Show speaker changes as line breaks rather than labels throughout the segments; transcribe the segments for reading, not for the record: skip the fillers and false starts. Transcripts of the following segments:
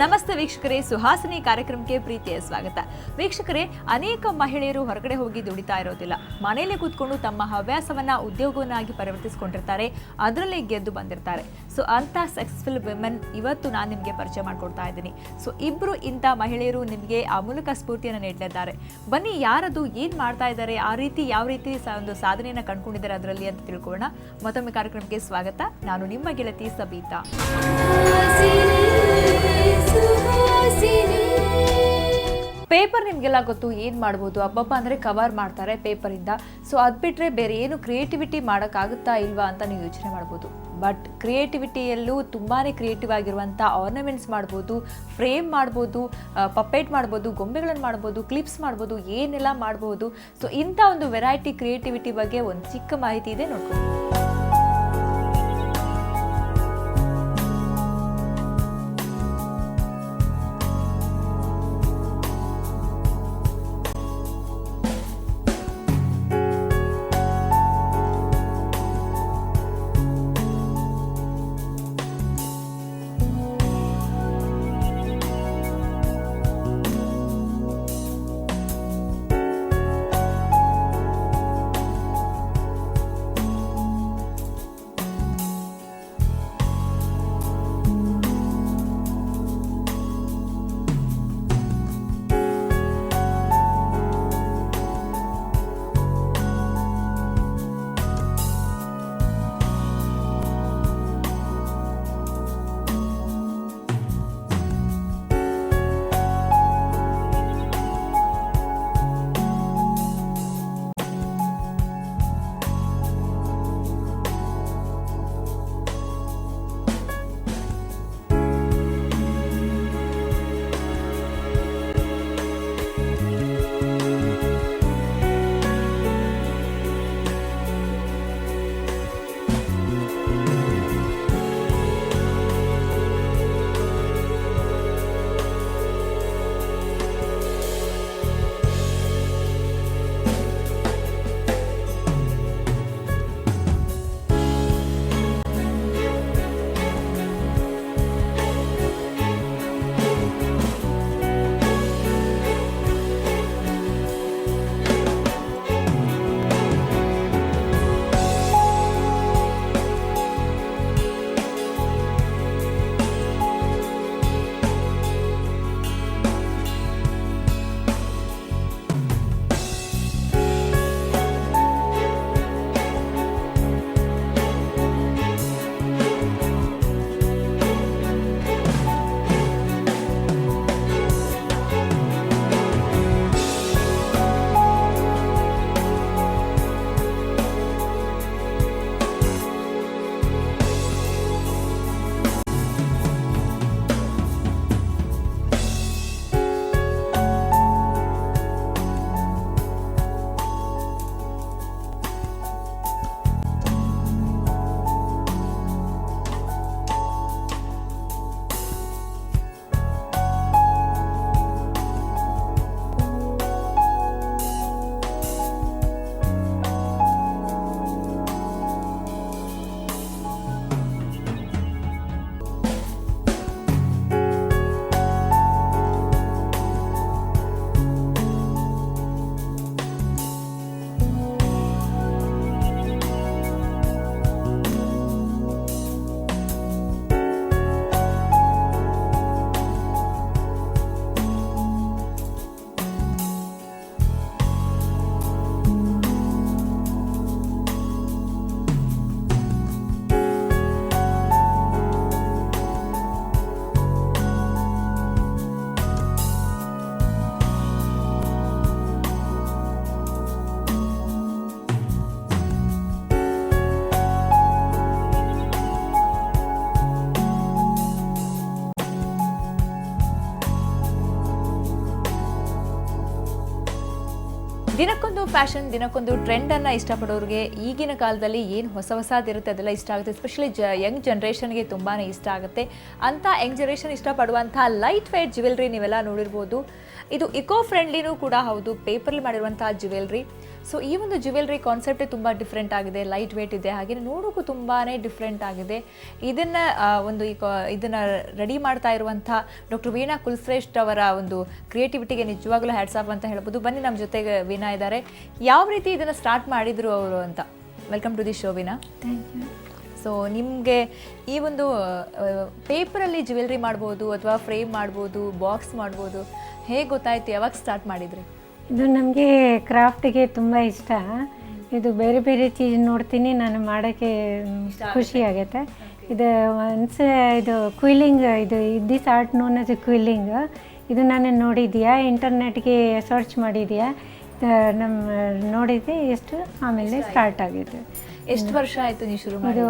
ನಮಸ್ತೆ ವೀಕ್ಷಕರೇ, ಸುಹಾಸಿನಿ ಕಾರ್ಯಕ್ರಮಕ್ಕೆ ಪ್ರೀತಿಯ ಸ್ವಾಗತ. ವೀಕ್ಷಕರೇ, ಅನೇಕ ಮಹಿಳೆಯರು ಹೊರಗಡೆ ಹೋಗಿ ದುಡಿತಾ ಇರೋದಿಲ್ಲ, ಮನೆಯಲ್ಲೇ ಕೂತ್ಕೊಂಡು ತಮ್ಮ ಹವ್ಯಾಸವನ್ನ ಉದ್ಯೋಗವನ್ನಾಗಿ ಪರಿವರ್ತಿಸಿಕೊಂಡಿರ್ತಾರೆ, ಅದರಲ್ಲೇ ಗೆದ್ದು ಬಂದಿರ್ತಾರೆ. ಸೊ ಅಂತ ಸಕ್ಸಸ್ಫುಲ್ ವಿಮೆನ್ ಇವತ್ತು ನಾನು ನಿಮಗೆ ಪರಿಚಯ ಮಾಡ್ಕೊಡ್ತಾ ಇದ್ದೀನಿ. ಸೊ ಇಬ್ರು ಇಂಥ ಮಹಿಳೆಯರು ನಿಮಗೆ ಆ ಮೂಲಕ ಸ್ಫೂರ್ತಿಯನ್ನು ನೀಡಲಿದ್ದಾರೆ. ಬನ್ನಿ, ಯಾರದು, ಏನ್ ಮಾಡ್ತಾ ಇದ್ದಾರೆ, ಆ ರೀತಿ ಯಾವ ರೀತಿ ಒಂದು ಸಾಧನೆಯನ್ನ ಕಂಡುಕೊಂಡಿದ್ದಾರೆ ಅದರಲ್ಲಿ ಅಂತ ತಿಳ್ಕೊಳ್ಳೋಣ. ಮತ್ತೊಮ್ಮೆ ಕಾರ್ಯಕ್ರಮಕ್ಕೆ ಸ್ವಾಗತ. ನಾನು ನಿಮ್ಮ ಗೆಳತಿ ಸಬೀತಾ. ಪೇಪರ್ ನಿಮಗೆಲ್ಲ ಗೊತ್ತು, ಏನು ಮಾಡ್ಬೋದು, ಹಬ್ಬಬ್ಬ ಅಂದರೆ ಕವರ್ ಮಾಡ್ತಾರೆ ಪೇಪರಿಂದ. ಸೊ ಅದು ಬಿಟ್ಟರೆ ಬೇರೆ ಏನು ಕ್ರಿಯೇಟಿವಿಟಿ ಮಾಡೋಕ್ಕಾಗುತ್ತಾ ಇಲ್ವಾ ಅಂತ ನೀವು ಯೋಚನೆ ಮಾಡ್ಬೋದು. ಬಟ್ ಕ್ರಿಯೇಟಿವಿಟಿಯಲ್ಲೂ ತುಂಬಾ ಕ್ರಿಯೇಟಿವ್ ಆಗಿರುವಂಥ ಆರ್ನಮೆಂಟ್ಸ್ ಮಾಡ್ಬೋದು, ಫ್ರೇಮ್ ಮಾಡ್ಬೋದು, ಪಪೆಟ್ ಮಾಡ್ಬೋದು, ಗೊಂಬೆಗಳನ್ನು ಮಾಡ್ಬೋದು, ಕ್ಲಿಪ್ಸ್ ಮಾಡ್ಬೋದು, ಏನೆಲ್ಲ ಮಾಡ್ಬೋದು. ಸೊ ಇಂಥ ಒಂದು ವೆರೈಟಿ ಕ್ರಿಯೇಟಿವಿಟಿ ಬಗ್ಗೆ ಒಂದು ಚಿಕ್ಕ ಮಾಹಿತಿ ಇದೆ, ನೋಡ್ಕೊಂಡು. ದಿನಕ್ಕೊಂದು ಫ್ಯಾಷನ್, ದಿನಕ್ಕೊಂದು ಟ್ರೆಂಡನ್ನು ಇಷ್ಟಪಡೋರಿಗೆ ಈಗಿನ ಕಾಲದಲ್ಲಿ ಏನು ಹೊಸದಿರುತ್ತೆ ಅದೆಲ್ಲ ಇಷ್ಟ ಆಗುತ್ತೆ. ಎಸ್ಪೆಷಲಿ ಯಂಗ್ ಜನ್ರೇಷನ್ಗೆ ತುಂಬಾ ಇಷ್ಟ ಆಗುತ್ತೆ. ಅಂಥ ಯಂಗ್ ಜನ್ರೇಷನ್ ಇಷ್ಟಪಡುವಂಥ ಲೈಟ್ ವೇಟ್ ಜ್ಯುವೆಲ್ರಿ ನೀವೆಲ್ಲ ನೋಡಿರ್ಬೋದು. ಇದು ಇಕೋ ಫ್ರೆಂಡ್ಲಿನೂ ಕೂಡ ಹೌದು, ಪೇಪರ್ಲಿ ಮಾಡಿರುವಂಥ ಜ್ಯುವೆಲ್ರಿ. ಸೊ ಈ ಒಂದು ಜ್ಯುವೆಲ್ರಿ ಕಾನ್ಸೆಪ್ಟೇ ತುಂಬ ಡಿಫ್ರೆಂಟ್ ಆಗಿದೆ, ಲೈಟ್ ವೇಟ್ ಇದೆ, ಹಾಗೆ ನೋಡೋಕ್ಕೂ ತುಂಬಾ ಡಿಫ್ರೆಂಟ್ ಆಗಿದೆ. ಇದನ್ನು ಇದನ್ನು ರೆಡಿ ಮಾಡ್ತಾ ಇರುವಂಥ ಡಾಕ್ಟರ್ ವೀಣಾ ಕುಲಶ್ರೇಷ್ಠ ಅವರ ಒಂದು ಕ್ರಿಯೇಟಿವಿಟಿಗೆ ನಿಜವಾಗ್ಲೂ ಹ್ಯಾಟ್ಸ್ ಆಫ್ ಅಂತ ಹೇಳ್ಬೋದು. ಬನ್ನಿ, ನಮ್ಮ ಜೊತೆಗೆ ವೀಣಾ ಇದ್ದಾರೆ. ಯಾವ ರೀತಿ ಇದನ್ನು ಸ್ಟಾರ್ಟ್ ಮಾಡಿದರು ಅವರು ಅಂತ. Welcome to the show Veena.
Thank you.
So ನಿಮಗೆ ಈ ಒಂದು ಪೇಪರಲ್ಲಿ ಜ್ಯುವೆಲ್ರಿ ಮಾಡ್ಬೋದು ಅಥವಾ ಫ್ರೇಮ್ ಮಾಡ್ಬೋದು, ಬಾಕ್ಸ್ ಮಾಡ್ಬೋದು, ಹೇಗೆ ಗೊತ್ತಾಯ್ತು, ಯಾವಾಗ ಸ್ಟಾರ್ಟ್ ಮಾಡಿದ್ರಿ?
ಇದು ನಮಗೆ ಕ್ರಾಫ್ಟಿಗೆ ತುಂಬ ಇಷ್ಟ. ಇದು ಬೇರೆ ಬೇರೆ ಚೀಸ್ ನೋಡ್ತೀನಿ, ನಾನು ಮಾಡೋಕ್ಕೆ ಖುಷಿ ಆಗುತ್ತೆ. ಇದು ಒನ್ಸ್ ಇದು ಕ್ವಿಲ್ಲಿಂಗ್, ಇದು this art known as quilling. ಇದು ನಾನು ನೋಡಿದ್ಯಾ, ಇಂಟರ್ನೆಟ್ಗೆ ಸರ್ಚ್ ಮಾಡಿದ್ಯಾ, ನಮ್ಮ ನೋಡಿದ್ದೆ ಎಷ್ಟು, ಆಮೇಲೆ ಸ್ಟಾರ್ಟ್ ಆಗಿದ್ದು.
ಎಷ್ಟು ವರ್ಷ ಆಯಿತು ನೀವು ಶುರು
ಇದು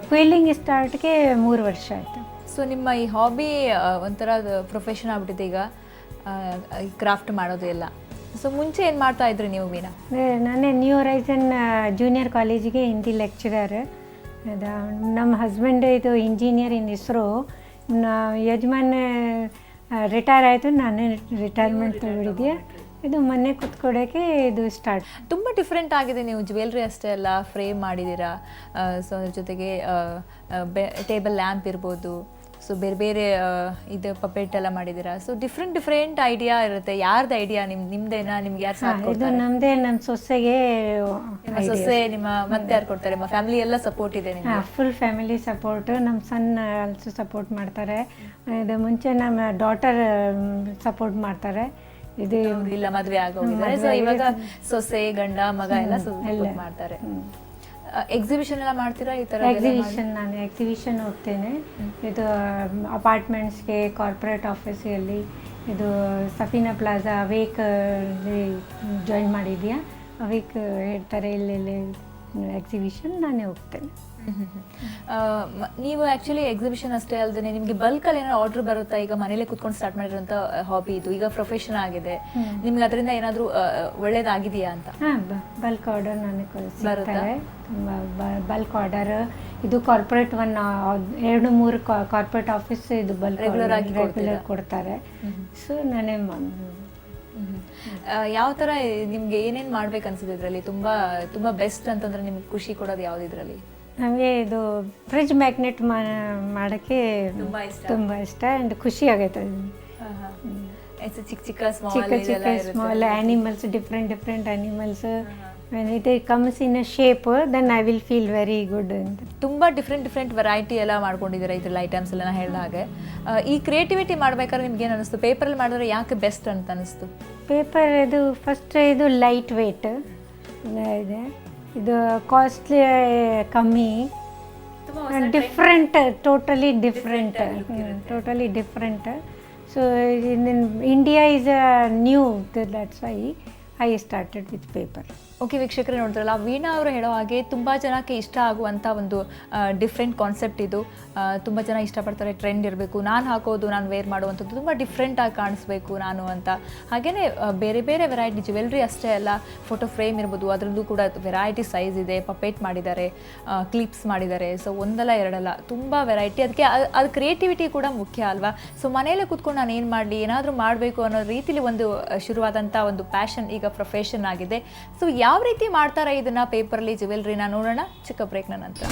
ಕ್ವಿಲ್ಲಿಂಗ್ ಸ್ಟಾರ್ಟ್ಗೆ 3 ವರ್ಷ ಆಯಿತು.
ಸೊ ನಿಮ್ಮ ಈ ಹಾಬಿ ಒಂಥರ ಪ್ರೊಫೆಷನ್ ಆಗ್ಬಿಟ್ಟಿದೆ ಈಗ, ಈ ಕ್ರಾಫ್ಟ್ ಮಾಡೋದು ಎಲ್ಲ. ಸೊ ಮುಂಚೆ ಏನು ಮಾಡ್ತಾ ಇದ್ರಿ ನೀವು ವೀಣಾ?
ನಾನೇ ನ್ಯೂ ಹೊರೈಸನ್ ಜೂನಿಯರ್ ಕಾಲೇಜಿಗೆ ಹಿಂದಿ ಲೆಕ್ಚರರ್. ನಮ್ಮ ಹಸ್ಬೆಂಡ್ ಇದು ಇಂಜಿನಿಯರ್ ಇನ್ ಇಸ್ರೋ. ಯಜಮಾನ್ ರಿಟೈರ್ ಆಯಿತು, ನಾನೇ ರಿಟೈರ್ಮೆಂಟ್ ತಗೊಂಡಿದ್ದೆ. ಇದು ಮನೆ ಕೂತ್ಕೊಡೋಕ್ಕೆ ಇದು ಸ್ಟಾರ್ಟ್.
ತುಂಬ ಡಿಫ್ರೆಂಟ್ ಆಗಿದೆ. ನೀವು ಜ್ಯುವೆಲ್ರಿ ಅಷ್ಟೇ ಅಲ್ಲ, ಫ್ರೇಮ್ ಮಾಡಿದ್ದೀರಾ, ಸೊ ಅದ್ರ ಜೊತೆಗೆ ಟೇಬಲ್ ಲ್ಯಾಂಪ್ ಇರ್ಬೋದು, ಸೊ ಬೇರೆ ಬೇರೆ ಇದು ಪಪೆಟ್ ಎಲ್ಲ ಮಾಡಿದ್ದೀರಾ. ಸೊ ಡಿಫ್ರೆಂಟ್ ಐಡಿಯಾ ಇರುತ್ತೆ. ಯಾರ್ದು ಐಡಿಯಾ? ನಿಮ್ದೇನಾ? ನಿಮ್ಗೆ ಯಾರು ಸಾಥ್
ಇದು
ಕೊಡ್ತಾರೆ?
ನಮ್ಮದೇ, ನಮ್ಮ ಸೊಸೆಗೆ.
ನಿಮ್ಮ ಸೊಸೆ, ನಿಮ್ಮ ಮತ್ತೆ ಯಾರು ಕೊಡ್ತಾರೆ? ನಿಮ್ಮ ಫ್ಯಾಮಿಲಿ ಎಲ್ಲ ಸಪೋರ್ಟ್ ಇದೆ ನಿಮಗೆ?
Full family support. ನಮ್ಮ ಸನ್ ಆಲ್ಸೋ ಸಪೋರ್ಟ್ ಮಾಡ್ತಾರೆ. ಇದು ಮುಂಚೆ ನಮ್ಮ ಡಾಟರ್ ಸಪೋರ್ಟ್ ಮಾಡ್ತಾರೆ. ಇದು
ಇಲ್ಲ, ಮದುವೆ ಆಗೋಗಿದ್ದಾರೆ. ಸೊ ಇವಾಗ ಸೊಸೆ, ಗಂಡ, ಮಗ ಎಲ್ಲ ಸಪೋರ್ಟ್ ಮಾಡ್ತಾರೆ. ಎಕ್ಸಿಬಿಷನ್ ಎಲ್ಲ ಮಾಡ್ತೀರಾ? ಈ ಥರ
ನಾನು ಎಕ್ಸಿಬಿಷನ್ ಹೋಗ್ತೇನೆ. ಇದು ಅಪಾರ್ಟ್ಮೆಂಟ್ಸ್ಗೆ, ಕಾರ್ಪೊರೇಟ್ ಆಫೀಸಲ್ಲಿ, ಇದು ಸಫೀನಾ ಪ್ಲಾಜಾ ಅವೇಕ್ ಜಾಯಿನ್ ಮಾಡಿದ್ಯಾ, ಅವೇಕ್ ಹೇಳ್ತಾರೆ ಇಲ್ಲಿ ಎಕ್ಸಿಬಿಷನ್, ನಾನೇ ಹೋಗ್ತೇನೆ.
ನೀವು ಆ್ಯಕ್ಚುಲಿ ಎಕ್ಸಿಬಿಷನ್ ಅಷ್ಟೇ ಅಲ್ಲದೆ ನಿಮಗೆ ಬಲ್ಕಲ್ಲಿ ಏನಾದ್ರು ಆರ್ಡರ್ ಬರುತ್ತಾ? ಈಗ ಮನೇಲೆ ಕುತ್ಕೊಂಡು ಸ್ಟಾರ್ಟ್ ಮಾಡಿರೋಂಥ ಹಾಬಿ ಇದು ಈಗ ಪ್ರೊಫೆಷನ್ ಆಗಿದೆ, ನಿಮ್ಗೆ ಅದರಿಂದ ಏನಾದರೂ ಒಳ್ಳೇದಾಗಿದೆಯಾ ಅಂತ?
ಹಾಂ, ಬಲ್ಕ್ ಆರ್ಡರ್ ನನಗೆ ಸಿಗ್ತಾರೆ. ಬಲ್ಕ್ ಆರ್ಡರ್ ಇದು ಕಾರ್ಪೊರೇಟ್ 2-3 ಕಾರ್ಪೊರೇಟ್ ಆಫೀಸ್ ಇದು ಬಲ್ಕ್ ರೆಗ್ಯುಲರ್ ಕೊಡ್ತಾರೆ. ಸೊ ನಾನೇ
ಯಾವ ಥರ ನಿಮ್ಗೆ ಏನೇನು ಮಾಡ್ಬೇಕು ಅನ್ಸುತ್ತೆ ಇದರಲ್ಲಿ? ತುಂಬ ಬೆಸ್ಟ್ ಅಂತಂದ್ರೆ ನಿಮ್ಗೆ ಖುಷಿ ಕೊಡೋದು ಯಾವ್ದು ಇದರಲ್ಲಿ?
ನಮಗೆ ಇದು ಫ್ರಿಡ್ಜ್ ಮ್ಯಾಗ್ನೆಟ್ ಮಾಡೋಕ್ಕೆ ತುಂಬ ಇಷ್ಟ ಆ್ಯಂಡ್ ಖುಷಿ ಆಗೈತೆ.
ಚಿಕ್ಕ
small animals, different animals. When it comes in a shape, then I will feel very good ಅಂತ.
ತುಂಬ ಡಿಫ್ರೆಂಟ್ ವೆರೈಟಿ ಎಲ್ಲ ಮಾಡ್ಕೊಂಡಿದ್ದೀರಾ ಇದ್ರಲ್ಲಿ, ಐಟಮ್ಸ್ ಎಲ್ಲ ಹೇಳಿದ ಹಾಗೆ. ಈ ಕ್ರಿಯೇಟಿವಿಟಿ ಮಾಡ್ಬೇಕಾದ್ರೆ ನಿಮ್ಗೆ ಏನು ಅನಿಸ್ತು? ಪೇಪರಲ್ಲಿ ಮಾಡಿದ್ರೆ ಯಾಕೆ ಬೆಸ್ಟ್ ಅಂತ ಅನಿಸ್ತು?
ಪೇಪರ್ ಇದು ಫಸ್ಟ್ ಇದು ಲೈಟ್ ವೇಟ್ ಇದೆ, ಇದು ಕಾಸ್ಟ್ಲಿ ಕಮ್ಮಿ, different, totally different. So India is a new, that's why I started with paper.
Okay ವೀಕ್ಷಕರೇ, ನೋಡಿದ್ರಲ್ಲ ವೀಣಾ ಅವರು ಹೇಳೋ ಹಾಗೆ ತುಂಬ ಜನಕ್ಕೆ ಇಷ್ಟ ಆಗುವಂಥ ಒಂದು ಡಿಫ್ರೆಂಟ್ ಕಾನ್ಸೆಪ್ಟ್ ಇದು. ತುಂಬ ಜನ ಇಷ್ಟಪಡ್ತಾರೆ, ಟ್ರೆಂಡ್ ಇರಬೇಕು, ನಾನು ಹಾಕೋದು, ನಾನು ವೇರ್ ಮಾಡುವಂಥದ್ದು ತುಂಬ ಡಿಫ್ರೆಂಟಾಗಿ ಕಾಣಿಸ್ಬೇಕು ನಾನು ಅಂತ. ಹಾಗೆಯೇ ಬೇರೆ ಬೇರೆ ವೆರೈಟಿ ಜ್ಯುವೆಲ್ರಿ ಅಷ್ಟೇ ಅಲ್ಲ, ಫೋಟೋ ಫ್ರೇಮ್ ಇರ್ಬೋದು, ಅದರಲ್ಲೂ ಕೂಡ ವೆರೈಟಿ ಸೈಜ್ ಇದೆ, ಪಪೆಟ್ ಮಾಡಿದ್ದಾರೆ, ಕ್ಲಿಪ್ಸ್ ಮಾಡಿದ್ದಾರೆ. ಸೊ ಒಂದಲ್ಲ ಎರಡಲ್ಲ, ತುಂಬ ವೆರೈಟಿ. ಅದಕ್ಕೆ ಅದು ಕ್ರಿಯೇಟಿವಿಟಿ ಕೂಡ ಮುಖ್ಯ ಅಲ್ವಾ? ಸೊ ಮನೆಯಲ್ಲೇ ಕೂತ್ಕೊಂಡು ನಾನು ಏನು ಮಾಡಲಿ, ಏನಾದರೂ ಮಾಡಬೇಕು ಅನ್ನೋ ರೀತಿಲಿ ಒಂದು ಶುರುವಾದಂಥ ಒಂದು ಪ್ಯಾಷನ್ ಈಗ ಪ್ರೊಫೆಷನ್ ಆಗಿದೆ. ಸೊ ಯಾವ ರೀತಿ ಮಾಡ್ತಾರೆ ಇದನ್ನ ಪೇಪರಲ್ಲಿ ಜ್ಯುವೆಲ್ರಿನ ನೋಡೋಣ ಚಿಕ್ಕ ಬ್ರೇಕ್ನ ನಂತರ.